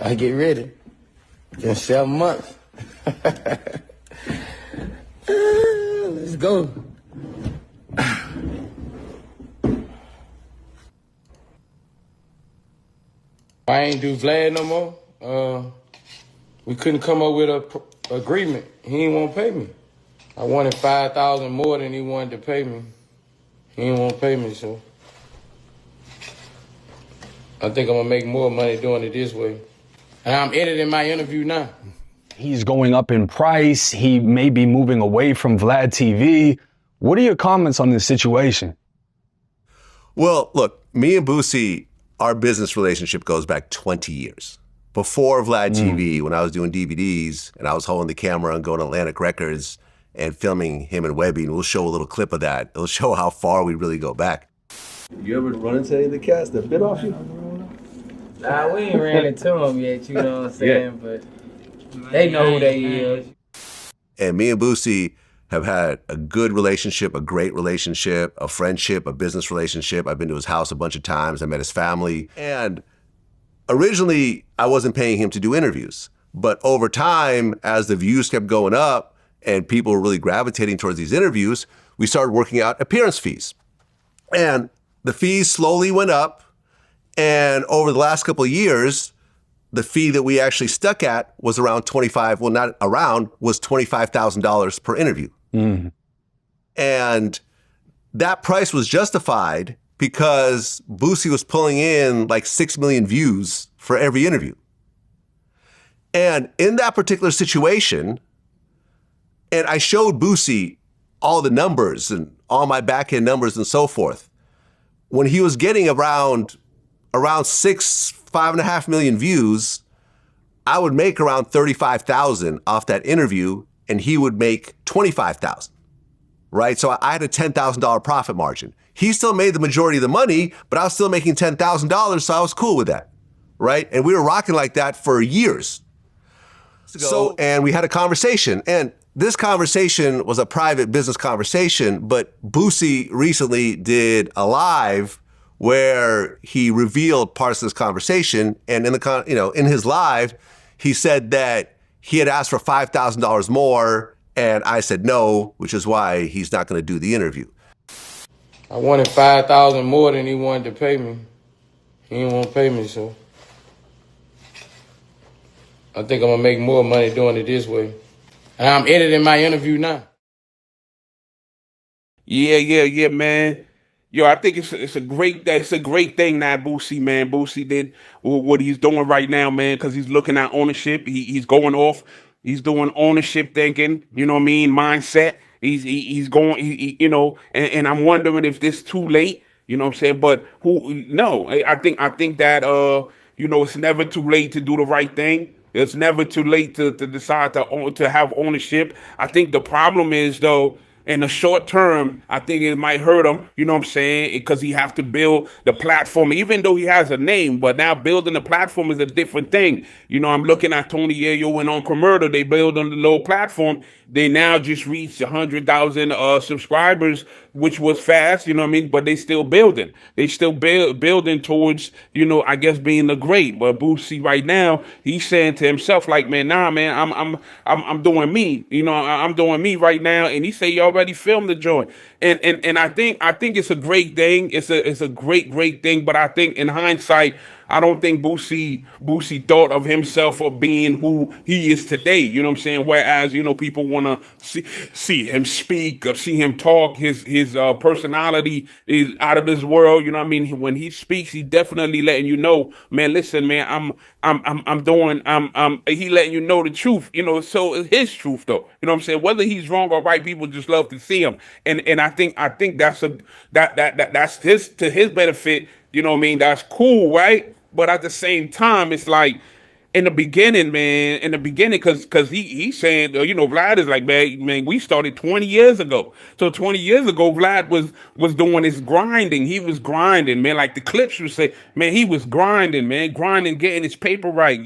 I get ready. In 7 months. Let's go. I ain't do Vlad no more. We couldn't come up with a agreement. He ain't want to pay me. I wanted $5,000 more than he wanted to pay me. He ain't want to pay me, so I think I'm gonna make more money doing it this way. And I'm editing my interview now. He's going up in price. He may be moving away from VladTV. What are your comments on this situation? Well, look, me and Boosie, our business relationship goes back 20 years. Before VladTV, when I was doing DVDs and I was holding the camera and going to Atlantic Records and filming him and Webby, and we'll show a little clip of that. It'll show how far we really go back. You ever run into any of the cats that bit off you? Nah, we ain't ran into them yet, you know what I'm saying? Yeah. But they know who they is. And me and Boosie have had a good relationship, a great relationship, a friendship, a business relationship. I've been to his house a bunch of times. I met his family. And originally, I wasn't paying him to do interviews. But over time, as the views kept going up and people were really gravitating towards these interviews, we started working out appearance fees. And the fees slowly went up. And over the last couple of years, the fee that we actually stuck at was around was $25,000 per interview. Mm-hmm. And that price was justified because Boosie was pulling in like 6 million views for every interview. And in that particular situation, and I showed Boosie all the numbers and all my back-end numbers and so forth, when he was getting around 5.5 million views, I would make around $35,000 off that interview, and he would make $25,000, right? So I had a $10,000 profit margin. He still made the majority of the money, but I was still making $10,000, so I was cool with that, right? And we were rocking like that for years. So, and we had a conversation, and this conversation was a private business conversation, but Boosie recently did a live where he revealed parts of this conversation, and in his live, he said that he had asked for $5,000 more, and I said no, which is why he's not going to do the interview. I wanted $5,000 more than he wanted to pay me. He didn't want to pay me, so I think I'm gonna make more money doing it this way. And I'm editing my interview now. Yeah, man. Yo, I think it's a great thing that Boosie did what he's doing right now, man, because he's looking at ownership. He's going off. He's doing ownership thinking. You know what I mean? Mindset. He's going. And I'm wondering if this too late. You know what I'm saying? But no, I think that it's never too late to do the right thing. It's never too late to decide to have ownership. I think the problem is, though, in the short term, I think it might hurt him, you know what I'm saying? Because he have to build the platform, even though he has a name, but now building the platform is a different thing. You know, I'm looking at Tony Yayo and Uncle Murder. They build on the low platform. They now just reached 100,000 subscribers, which was fast, you know what I mean? But they still building. They still building towards, I guess being the great. But Boosie right now, he's saying to himself, like, man, nah, man, I'm doing me. I'm doing me right now. And he say he already filmed the joint. And I think it's a great thing. It's a great thing. But I think in hindsight, I don't think Boosie thought of himself of being who he is today. You know what I'm saying? Whereas, people want to see him speak or see him talk. His personality is out of this world. You know what I mean? When he speaks, he definitely letting you know, man, listen, man, he letting you know the truth. So it's his truth though. You know what I'm saying? Whether he's wrong or right, people just love to see him. And I think that's that's to his benefit. You know what I mean? That's cool, right? But at the same time, it's like, in the beginning, because he's saying, Vlad is like, man, we started 20 years ago. So 20 years ago, Vlad was doing his grinding. He was grinding, man. Like the clips would say, man, he was grinding, man, getting his paper right.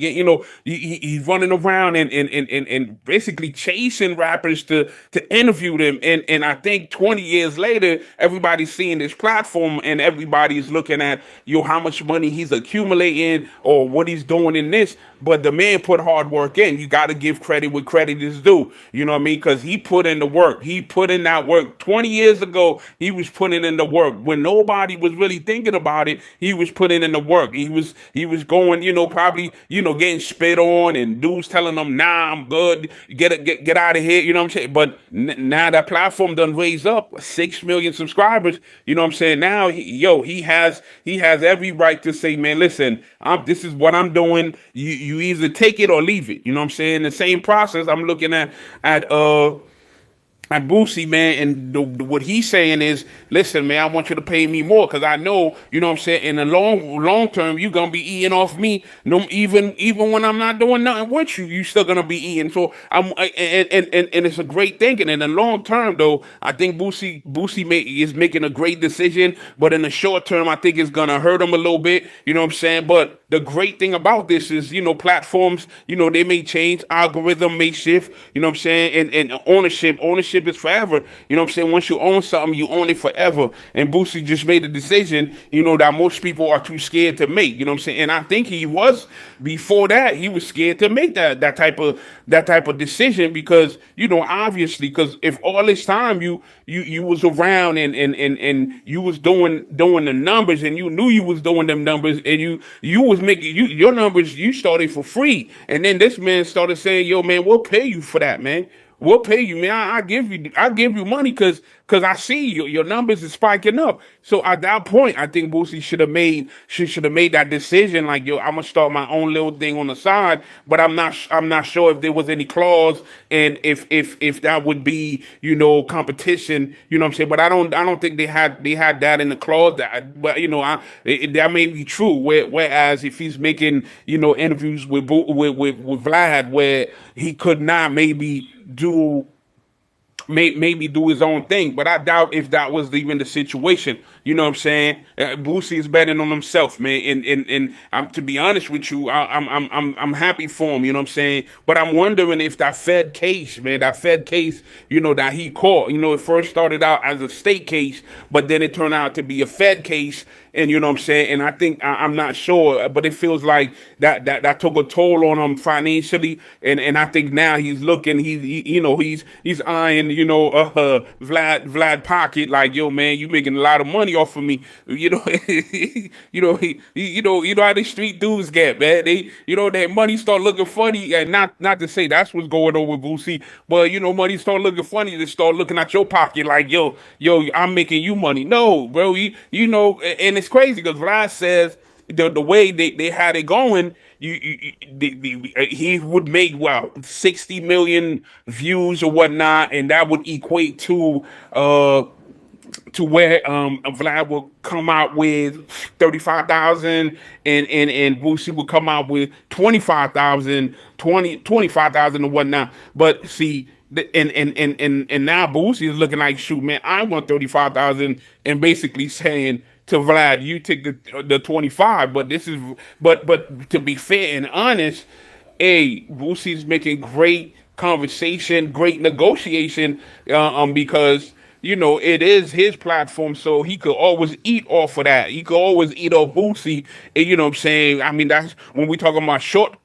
He's running around and basically chasing rappers to interview them. And I think 20 years later, everybody's seeing this platform and everybody's looking at, how much money he's accumulating or what he's doing in this. but the man put hard work in. You got to give credit where credit is due. You know what I mean? Because he put in the work. He put in that work. 20 years ago, he was putting in the work. When nobody was really thinking about it, he was putting in the work. He was going, you know, probably, you know, getting spit on and dudes telling him, nah, I'm good. Get out of here. You know what I'm saying? But now that platform done raised up 6 million subscribers. You know what I'm saying? Now, he has every right to say, man, listen, this is what I'm doing. You either take it or leave it. You know what I'm saying? The same process I'm looking at Boosie, man, and what he's saying is, listen, man, I want you to pay me more because I know, you know what I'm saying, in the long term, you're gonna be eating off me. No, even when I'm not doing nothing with you, you still gonna be eating. So and it's a great thing. And in the long term, though, I think Boosie is making a great decision. But in the short term, I think it's gonna hurt him a little bit. You know what I'm saying? But the great thing about this is, you know, platforms, you know, they may change, algorithm may shift. You know what I'm saying? And ownership is forever. You know what I'm saying? Once you own something, you own it forever. And Boosie just made a decision, you know, that most people are too scared to make. You know what I'm saying? And I think he was, before that, he was scared to make that type of decision because, you know, obviously, because if all this time you was around and you was doing the numbers and you knew you was doing them numbers and you was making your numbers, you started for free. And then this man started saying, yo, man, we'll pay you for that, man. We'll pay you, man. I give you money because I see your numbers is spiking up. So at that point, I think Boosie should have made that decision. Like, yo, I'm gonna start my own little thing on the side. But I'm not sure if there was any clause and if that would be, you know, competition. You know what I'm saying? But I don't think they had that in the clause. But you know, that may be true. Whereas if he's making, you know, interviews with Vlad where he could not maybe do his own thing, but I doubt if that was even the situation. You know what I'm saying? Boosie is betting on himself, man. And to be honest with you, I'm happy for him. You know what I'm saying? But I'm wondering if that Fed case, you know, that he caught. You know, it first started out as a state case, but then it turned out to be a Fed case. And you know what I'm saying? And I think I'm not sure, but it feels like that took a toll on him financially. And I think now he's looking, he's eyeing, you know, Vlad pocket like, yo, man, you making a lot of money off of me. You know, you know how the street dudes get, man. They, you know, that money start looking funny, and not to say that's what's going on with Boosie, but you know, money start looking funny. They start looking at your pocket like, yo, I'm making you money. No, bro, you know, and it's crazy because Vlad says the way they had it going, he would make 60 million views or whatnot, and that would equate to where Vlad will come out with 35,000 and Boosie will come out with 25,000 or whatnot. But see, and now Boosie is looking like, shoot, man, I want 35,000, and basically saying to Vlad, you take the 25. But to be fair and honest, Boosie's making great conversation, great negotiation, because, you know, it is his platform, so he could always eat off of that. He could always eat off Boosie, and you know what I'm saying? I mean, that's when we talking about short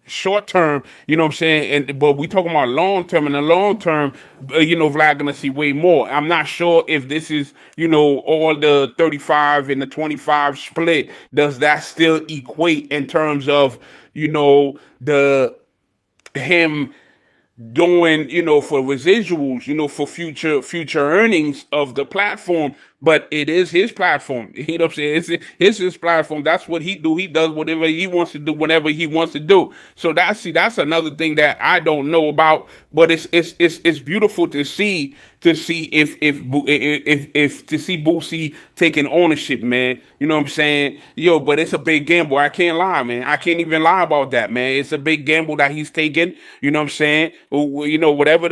term, you know what I'm saying? But we talking about long term. In the long term, you know, Vlad gonna see way more. I'm not sure if this is, you know, all the 35 and the 25 split. Does that still equate in terms of, you know, him doing, you know, for residuals, you know, for future earnings of the platform? But it is his platform. You know what I'm saying? It's his platform. That's what he do. He does whatever he wants to do whenever he wants to do. So that's another thing that I don't know about. But it's beautiful to see if to see Boosie taking ownership, man. You know what I'm saying? Yo, but it's a big gamble. I can't lie, man. I can't even lie about that, man. It's a big gamble that he's taking. You know what I'm saying? You know, whatever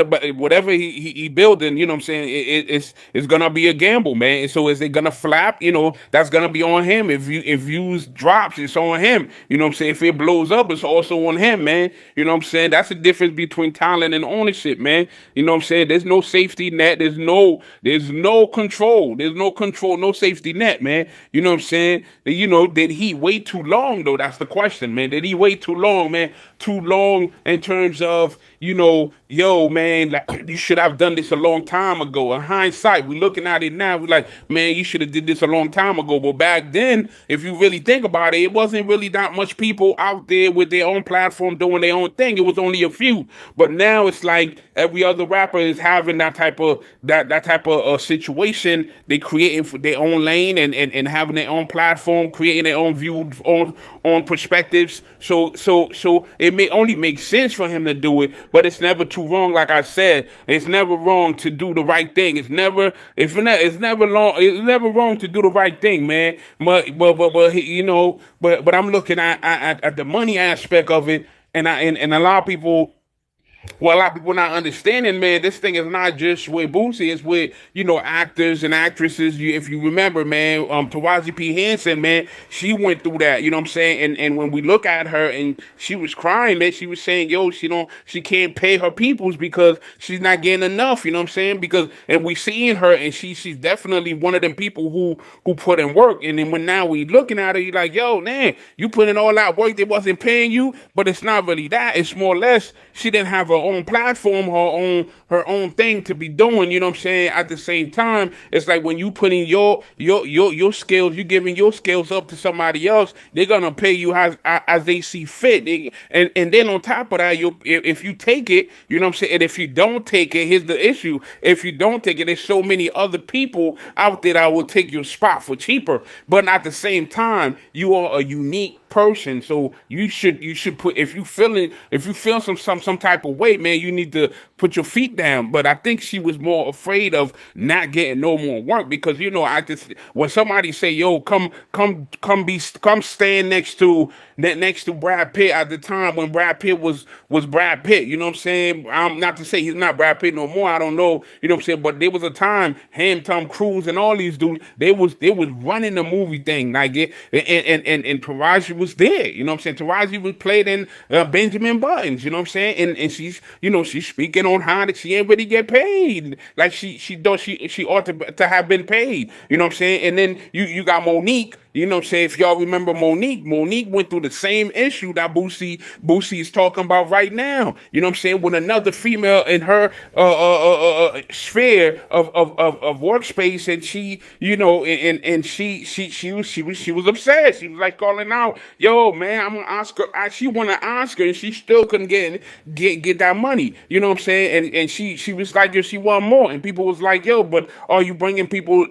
he building, you know what I'm saying? It's gonna be a gamble, man. saying? So is it gonna flap? You know, that's gonna be on him. If views drops, it's on him. You know what I'm saying? If it blows up, it's also on him, man. You know what I'm saying? That's the difference between talent and ownership, man. You know what I'm saying? There's no safety net. There's no control. There's no control, no safety net, man. You know what I'm saying? You know, did he wait too long though? That's the question, man. Did he wait too long, man? Too long in terms of, you know, yo, man, like, you should have done this a long time ago. In hindsight, we looking at it now, we like, man, you should have did this a long time ago. But back then, if you really think about it, it wasn't really that much people out there with their own platform doing their own thing. It was only a few. But now it's like every other rapper is having that type of situation. They creating for their own lane and having their own platform, creating their own views, on perspectives. So it may only make sense for him to do it, but it's never too wrong. Like I said, it's never wrong to do the right thing. It's never wrong to do the right thing, man. But you know, but I'm looking at the money aspect of it, and a lot of people. Well, a lot of people not understanding, man, this thing is not just with Boosie, it's with, you know, actors and actresses. If you remember, man, Taraji P. Henson, man, she went through that, you know what I'm saying? And when we look at her and she was crying, man, she was saying, yo, she can't pay her peoples because she's not getting enough, you know what I'm saying? And we seeing her, and she's definitely one of them people who put in work. And then when now we looking at her, you're like, yo, man, you put in all that work, they wasn't paying you, but it's not really that. It's more or less, she didn't have her own platform, her own thing to be doing, you know what I'm saying? At the same time, it's like when you put in your skills, you giving your skills up to somebody else, they're gonna pay you as they see fit. And then on top of that, if you take it, you know what I'm saying? And if you don't take it, here's the issue. If you don't take it, there's so many other people out there that will take your spot for cheaper. But at the same time, you are a unique person, so you should put, if you feel some type of way, man, you need to put your feet down. But I think she was more afraid of not getting no more work, because, you know, when somebody say, yo, come stand next to Brad Pitt at the time when Brad Pitt was Brad Pitt, you know what I'm saying? I'm not to say he's not Brad Pitt no more, I don't know, you know what I'm saying? But there was a time him, Tom Cruise, and all these dudes, they was running the movie thing, like it, and Taraji was there, you know what I'm saying? Taraji was played in Benjamin Buttons, you know what I'm saying? And she's, you know, she's speaking on how that she ain't really get paid like she ought to have been paid, you know what I'm saying? And then you got Monique. You know what I'm saying? If y'all remember Monique went through the same issue that Boosie is talking about right now. You know what I'm saying? With another female in her sphere of workspace, and she, you know, and she was upset. She was like calling out, yo, man, I'm an Oscar. She won an Oscar, and she still couldn't get that money. You know what I'm saying? And she was like, yo, she won more. And people was like, yo, but are you bringing people?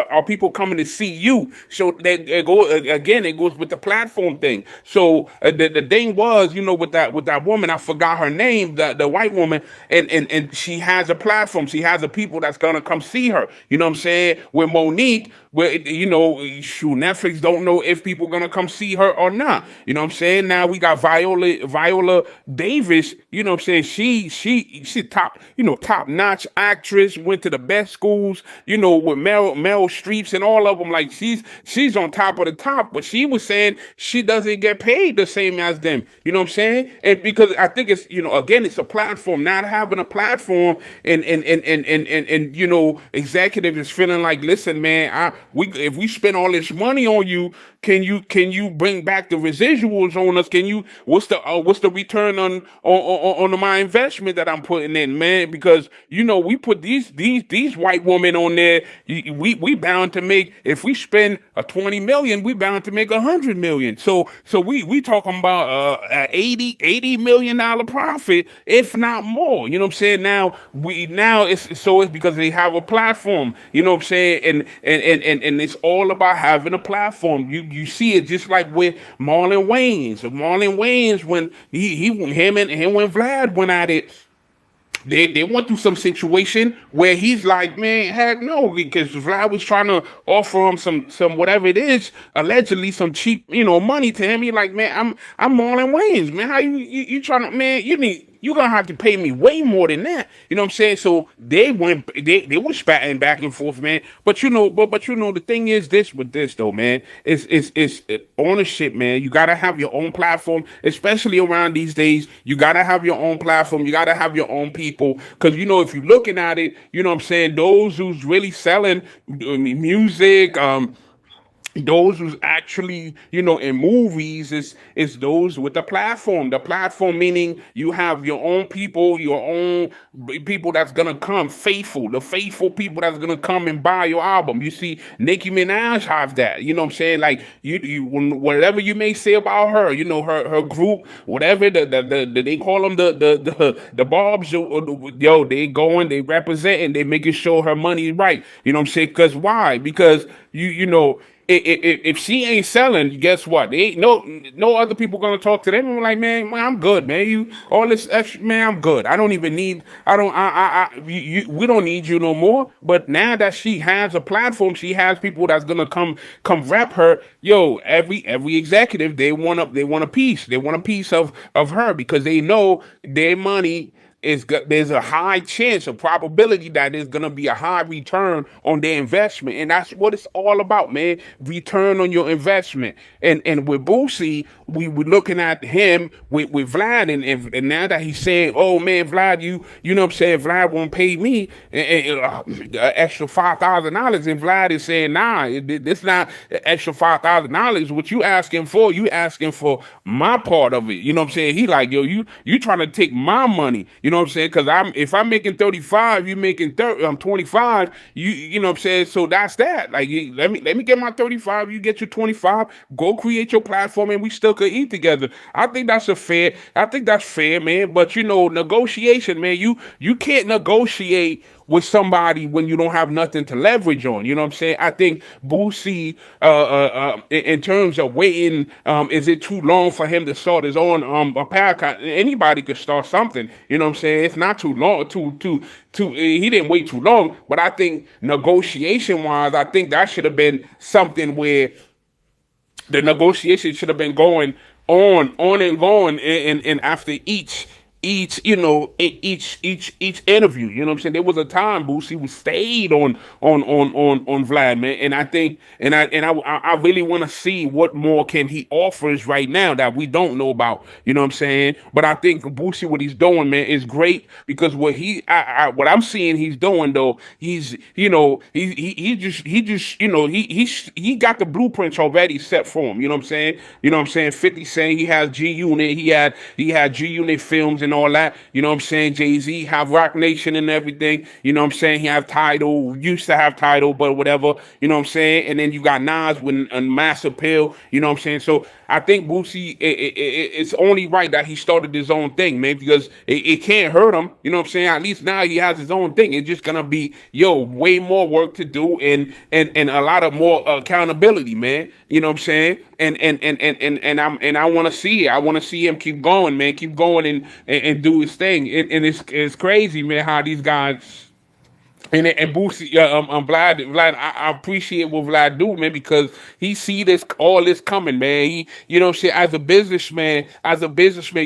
Are people coming to see you? So it goes with the platform thing. So the thing was, you know, with that woman, I forgot her name, the white woman, and she has a platform. She has a people that's gonna come see her. You know what I'm saying? With Monique, where, you know, shoot, Netflix don't know if people gonna come see her or not. You know what I'm saying? Now we got Viola Davis. You know what I'm saying? She top notch actress. Went to the best schools. You know, with Meryl Streeps and all of them. Like she's on top of the top, but she was saying she doesn't get paid the same as them. You know what I'm saying? And because I think it's, you know, again, it's a platform. Not having a platform, and you know, executive is feeling like, listen, man, if we spend all this money on you, can you bring back the residuals on us? What's the return on my investment that I'm putting in, man? Because, you know, we put these white women on there. We bound to make, if we spend a 20 million, we bound to make 100 million. So we talking about $80 million profit, if not more. You know what I'm saying? Now it's because they have a platform. You know what I'm saying? And it's all about having a platform. You see it just like with Marlon Wayans. Marlon Wayans, when him and Vlad went at it. They went through some situation where he's like, man, heck no, because Vlad was trying to offer him some whatever it is, allegedly some cheap, you know, money to him. He like, man, I'm Marlon Wayans, man. How you trying to, man? You need. you're gonna have to pay me way more than that. You know what I'm saying? So they were spatting back and forth, man. But you know, but you know, the thing is this with this though, man, it's ownership, man. You gotta have your own platform, especially around these days. You gotta have your own platform. You gotta have your own people, because you know, if you're looking at it, you know what I'm saying, those who's really selling music, those who's actually, you know, in movies is those with the platform. The platform meaning you have your own people, your own people that's gonna come faithful, the faithful people that's gonna come and buy your album. You see, Nicki Minaj have that. You know what I'm saying? Like whatever you may say about her, you know, her group, whatever the they call them the Bobs, yo, they going, they representing, they making sure her money is right. You know what I'm saying? Because why? Because you know, if she ain't selling, guess what? They ain't no other people gonna talk to them. I'm like, man, I'm good, man. You all this extra, man, I'm good. I don't even need. We don't need you no more. But now that she has a platform, she has people that's gonna come rep her. Yo, every executive, they want a piece. They want a piece of her, because they know their money. There's a high chance, a probability that there's gonna be a high return on their investment, and that's what it's all about, man. Return on your investment. And with Boosie, we were looking at him with Vlad, and now that he's saying, oh man, Vlad, you know what I'm saying, Vlad won't pay me extra $5,000, and Vlad is saying, nah, it's not extra $5,000. What you asking for? You asking for my part of it. You know what I'm saying? He like, yo, you trying to take my money. You know what I'm saying? Because if I'm making 35, you making 30, I'm 25. You know what I'm saying? So that's that. Like, let me get my 35. You get your 25. Go create your platform, and we still could eat together. I think that's fair, man. But you know, negotiation, man. You can't negotiate with somebody when you don't have nothing to leverage on. You know what I'm saying? I think Boosie, in terms of waiting, is it too long for him to start his own a podcast? Anybody could start something. You know what I'm saying? It's not too long. He didn't wait too long. But I think negotiation wise, I think that should have been something where the negotiation should have been going on and going, and after each interview, you know what I'm saying? There was a time Boosie was stayed on Vlad, man, and I think, and I really want to see what more can he offers right now that we don't know about, you know what I'm saying? But I think Boosie, what he's doing, man, is great, because what I'm seeing he's doing though, he's, you know, he just, you know, he got the blueprints already set for him, you know what I'm saying? You know what I'm saying? 50 Cent, he has G Unit, he had G Unit Films and all that, you know what I'm saying? Jay-Z have Rock Nation and everything, you know what I'm saying? He have Tidal, used to have Tidal, but whatever, you know what I'm saying? And then you got Nas with a Mass Appeal, you know what I'm saying? So I think Boosie, it's only right that he started his own thing, man, because it can't hurt him, you know what I'm saying? At least now he has his own thing. It's just gonna be, yo, way more work to do, and a lot of more accountability, man, you know what I'm saying? And I want to see it. I want to see him keep going, man, keep going and do his thing. And it's crazy, man, how these guys. And Boosie, Vlad, I appreciate what Vlad do, man, because he see all this coming, man. He, you know what I'm saying, as a businessman,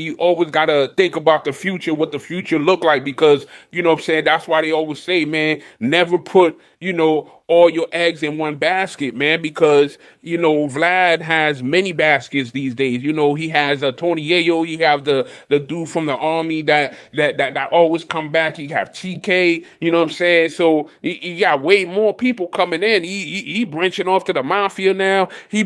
you always gotta think about the future, what the future look like, because, you know what I'm saying, that's why they always say, man, never put, you know, all your eggs in one basket, man, because, you know, Vlad has many baskets these days. You know, he has Tony Yayo, he have the dude from the army that always come back. He have TK, you know what I'm saying? So he got way more people coming in. He branching off to the mafia now. He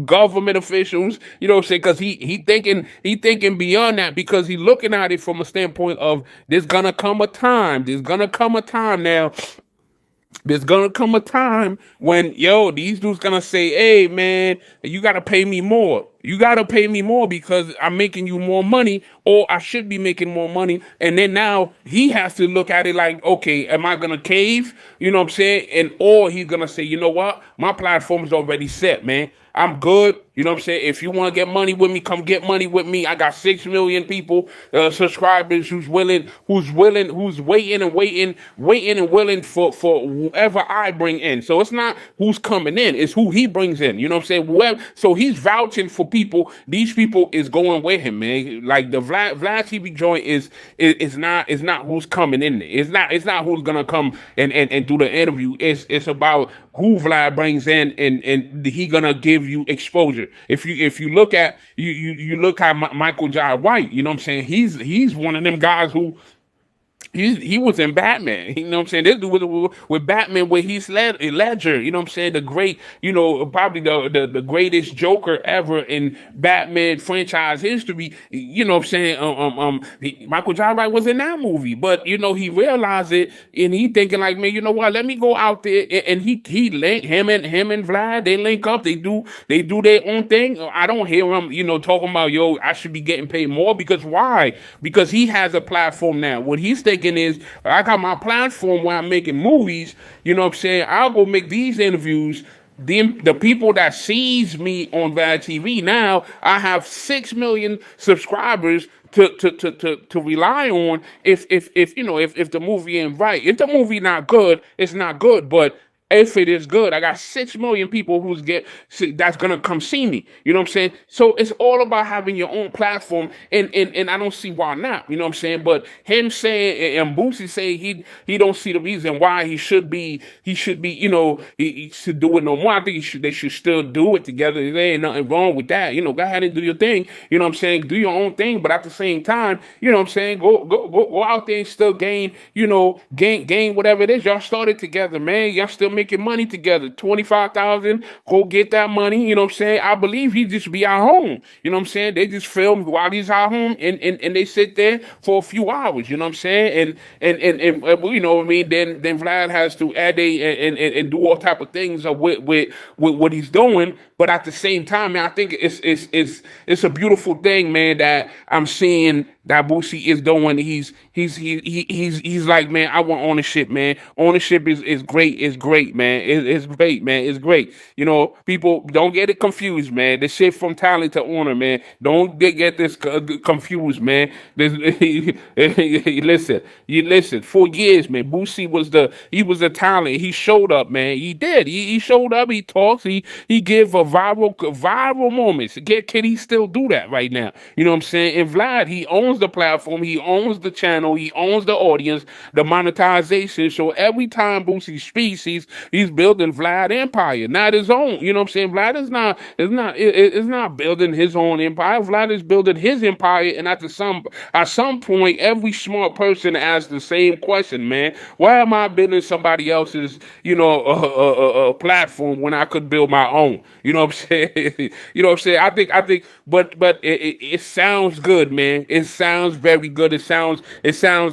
government officials, you know what I'm saying? Because he thinking beyond that, because he looking at it from a standpoint of there's gonna come a time now. There's gonna come a time when, yo, these dudes gonna say, hey, man, you gotta pay me more. You gotta pay me more because I'm making you more money, or I should be making more money. And then now he has to look at it like, okay, am I gonna cave? You know what I'm saying? Or he's gonna say, you know what? My platform is already set, man. I'm good. You know what I'm saying? If you want to get money with me, come get money with me. I got 6 million people, subscribers who's waiting and willing for whoever I bring in. So it's not who's coming in, it's who he brings in. You know what I'm saying? So he's vouching for people. These people is going with him, man. Like the Vlad TV joint is not who's coming in there. It's not who's gonna come and do the interview. It's about who Vlad brings in, and he gonna give you exposure. If you look at you look at Michael Jai White, you know what I'm saying? He's one of them guys who he was in Batman. You know what I'm saying? This dude was with Batman with Heath Ledger. You know what I'm saying? The great, probably the greatest Joker ever in Batman franchise history. You know what I'm saying? Michael Jai White was in that movie, but he realized it and he thinking like, man, you know what? Let me go out there, and he linked him and Vlad. They link up. They do their own thing. I don't hear him, talking about, yo, I should be getting paid more, because why? Because he has a platform now. What he's thinking is, I got my platform where I'm making movies, you know what I'm saying? I'll go make these interviews. The people that sees me on VladTV now, I have 6 million subscribers to rely on if the movie ain't right. If the movie not good, it's not good. But if it is good, I got 6 million people that's gonna come see me. You know what I'm saying? So it's all about having your own platform, and I don't see why not. You know what I'm saying? But him saying, and Boosie saying he don't see the reason why he should be he should do it no more. I think they should still do it together. There ain't nothing wrong with that. Go ahead and do your thing. You know what I'm saying? Do your own thing, but at the same time, you know what I'm saying? Go out there and still gain whatever it is. Y'all started together, man. Y'all still making money together. 25,000, go get that money. You know what I'm saying? I believe he just be at home. You know what I'm saying? They just film while he's at home, and they sit there for a few hours. You know what I'm saying? And you know what I mean? Then Vlad has to add and do all type of things with what he's doing. But at the same time, man, I think it's a beautiful thing, man, that I'm seeing that Boosie is doing. He's like, man, I want ownership, man. Ownership is great. It's great, man. It's great, man. It's great. People don't get it confused, man. The shit from talent to owner, man. Don't get this confused, man. Listen. For years, man, Boosie was the talent. He showed up, man. He did. He showed up. He talks. He give a viral moments. Can he still do that right now? You know what I'm saying? And Vlad, he owns the platform, he owns the channel, he owns the audience, the monetization. So every time Boosie speaks, he's building Vlad empire, not his own. You know what I'm saying? Vlad is not building his own empire. Vlad is building his empire, and at some point, every smart person asks the same question, man. Why am I building somebody else's, platform when I could build my own? You know what I'm saying? You know what I'm saying? I think, but it sounds good, man. It sounds very good. It sounds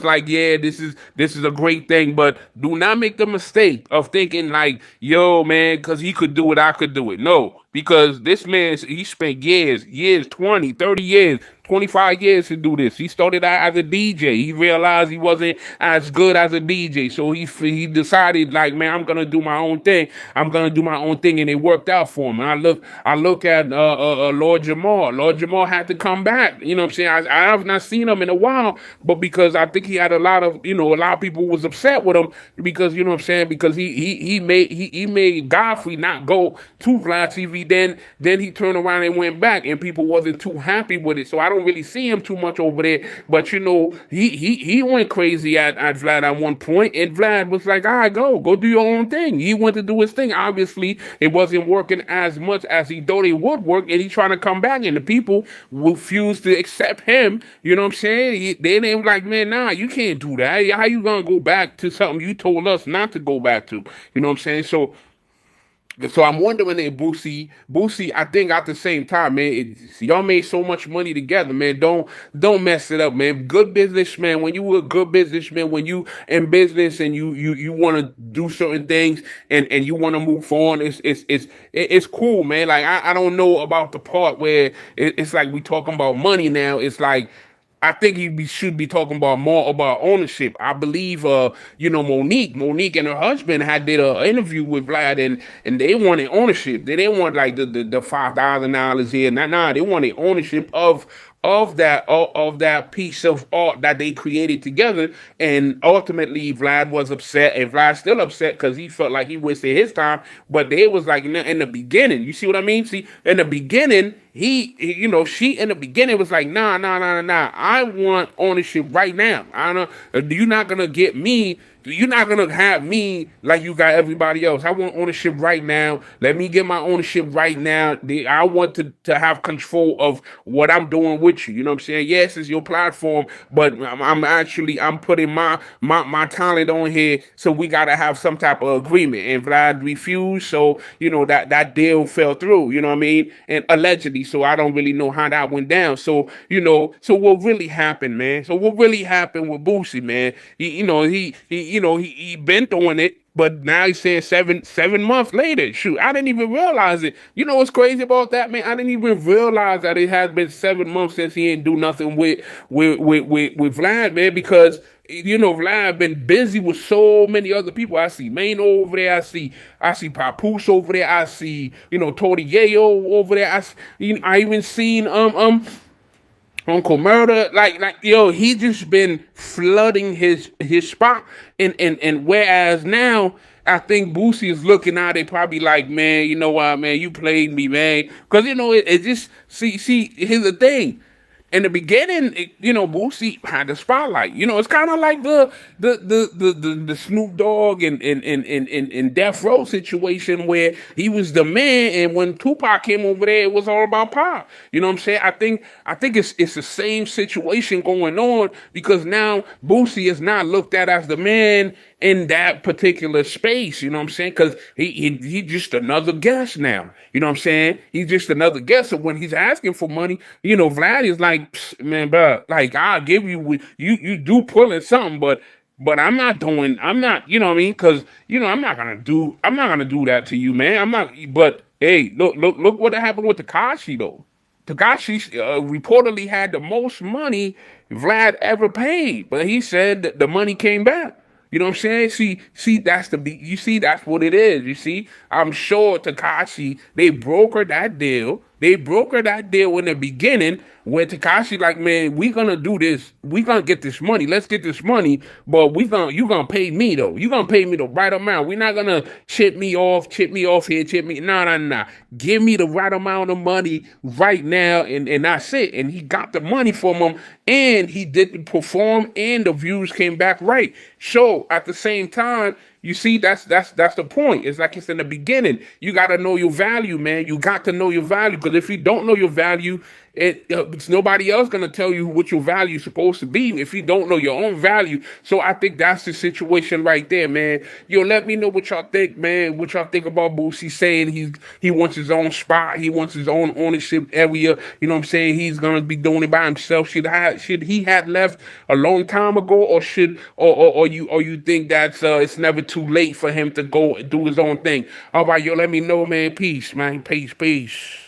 like, yeah, this is a great thing. But do not make the mistake of thinking like, yo, man, because he could do it, I could do it. No, because this man, he spent years, 20, 30 years, 25 years to do this. He started out as a DJ. He realized he wasn't as good as a DJ. So he decided, like, man, I'm gonna do my own thing. And it worked out for him. And I look at Lord Jamar. Lord Jamar had to come back. You know what I'm saying? I have not seen him in a while, but because I think he had a lot of people was upset with him because, you know what I'm saying, because he made Godfrey not go to VladTV. Then he turned around and went back, and people wasn't too happy with it. So I don't really see him too much over there, but he went crazy at Vlad at one point, and Vlad was like, all right, go do your own thing. He went to do his thing. Obviously, it wasn't working as much as he thought it would work, and he's trying to come back, and the people refused to accept him. You know what I'm saying? They were like, man, nah, you can't do that. How you gonna go back to something you told us not to go back to? You know what I'm saying? So I'm wondering if Boosie, I think at the same time, man, y'all made so much money together, man. Don't mess it up, man. Good businessman, when you a good businessman, when you in business and you want to do certain things and you want to move on, it's cool, man. Like I don't know about the part where it's like we talking about money now. It's like, I think should be talking about more about ownership. I believe, Monique and her husband did an interview with Vlad, and they wanted ownership. They didn't want like the $5,000 here. Nah, they wanted ownership of that piece of art that they created together. And ultimately, Vlad was upset, and Vlad's still upset because he felt like he wasted his time. But they was like in the beginning, you see what I mean? See, in the beginning, she in the beginning was like, nah. I want ownership right now. I don't. You're not gonna get me. You're not gonna have me like you got everybody else. I want ownership right now. Let me get my ownership right now. I want to have control of what I'm doing with you. You know what I'm saying? Yes, it's your platform, but I'm putting my talent on here. So we gotta have some type of agreement. And Vlad refused. So that deal fell through. You know what I mean? And allegedly. So I don't really know how that went down. So So what really happened, man? So what really happened with Boosie, man? He been doing it, but now he's saying 7 months later. Shoot, I didn't even realize it. You know what's crazy about that, man? I didn't even realize that it has been 7 months since he ain't do nothing with Vlad, man, because Vlad been busy with so many other people. I see Mano over there. I see Papoose over there. I see Tony Yayo over there. I even seen Uncle Murder, he just been flooding his spot, and whereas now I think Boosie is looking at it probably like, man, you know what, man, you played me, man, because it just see here's the thing. In the beginning, Boosie had the spotlight. It's kind of like the Snoop Dogg and Death Row situation where he was the man, and when Tupac came over there, it was all about Pac. You know what I'm saying? I think it's the same situation going on, because now Boosie is not looked at as the man in that particular space, you know what I'm saying? Because he just another guest now, you know what I'm saying? He's just another guest. So when he's asking for money, Vlad is like, man, bro, like, I'll give you, you do pulling something, but I'm not, you know what I mean? Because, I'm not gonna do that to you, man. I'm not, but hey, look what happened with Tekashi though. Tekashi reportedly had the most money Vlad ever paid, but he said that the money came back. You know what I'm saying? See, that's what it is. You see, I'm sure Tekashi, they brokered that deal. They brokered that deal in the beginning when Tekashi like, man, we gonna do this. We gonna get this money. Let's get this money, but you gonna pay me though. You gonna pay me the right amount. We're not gonna chip me off here. Nah. Give me the right amount of money right now, and that's it. And he got the money from him, and he didn't perform, and the views came back right. So at the same time, you see, that's the point. It's like it's in the beginning. You got to know your value, man. You got to know your value, because if you don't know your value, it's nobody else going to tell you what your value is supposed to be if you don't know your own value. So I think that's the situation right there, man. Let me know what y'all think, man. What y'all think about Boosie saying he wants his own spot. He wants his own ownership area. You know what I'm saying? He's going to be doing it by himself. Should he have left a long time ago, or you think that it's never too late for him to go do his own thing? All right, let me know, man. Peace, man. Peace.